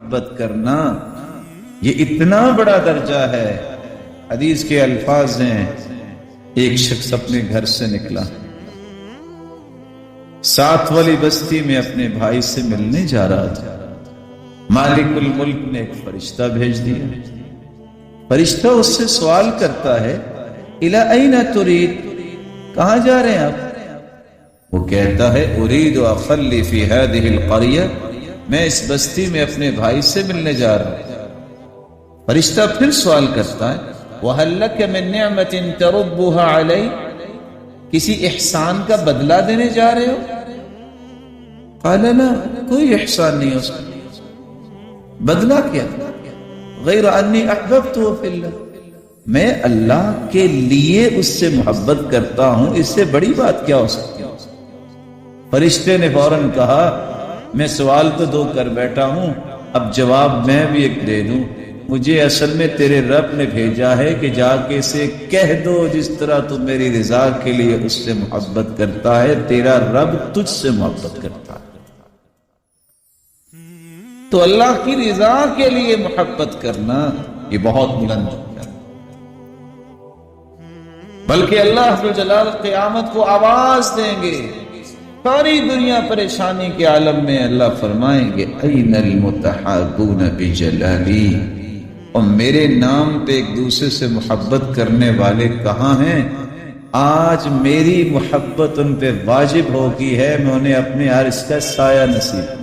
محبت کرنا یہ اتنا بڑا درجہ ہے۔ حدیث کے الفاظ ہیں، ایک شخص اپنے گھر سے نکلا، ساتھ والی بستی میں اپنے بھائی سے ملنے جا رہا تھا۔ مالک الملک نے ایک فرشتہ بھیج دیا۔ فرشتہ اس سے سوال کرتا ہے، الی این ترید، کہاں جا رہے ہیں آپ؟ وہ کہتا ہے، ارید اخلی فی ہذہ القریہ، میں اس بستی میں اپنے بھائی سے ملنے جا رہا ہوں۔ فرشتہ پھر سوال کرتا ہے، وَهَلْ لَكَ مِن نِعْمَةٍ تَرُبُّهَا عَلَيْهِ، کسی احسان کا بدلہ دینے جا رہے ہو؟ قال لا، کوئی احسان نہیں ہو سکتا۔ بدلہ کیا؟ غیر انی احببتہ فی اللہ، میں اللہ کے لیے اس سے محبت کرتا ہوں، اس سے بڑی بات کیا ہو سکتی ہے؟ فرشتے نے فوراً کہا، میں سوال تو دو کر بیٹھا ہوں، اب جواب میں بھی ایک دے دوں۔ مجھے اصل میں تیرے رب نے بھیجا ہے کہ جا کے اسے کہہ دو، جس طرح تو میری رضا کے لیے اس سے محبت کرتا ہے، تیرا رب تجھ سے محبت کرتا ہے۔ تو اللہ کی رضا کے لیے محبت کرنا یہ بہت بلند ہے، بلکہ اللہ جل جلالہ قیامت کو آواز دیں گے، ساری دنیا پریشانی کے عالم میں اللہ فرمائیں گے، این المتحابون بجلالی، اور میرے نام پہ ایک دوسرے سے محبت کرنے والے کہاں ہیں؟ آج میری محبت ان پہ واجب ہو گئی ہے، میں انہیں اپنے عرش کا سایہ نصیب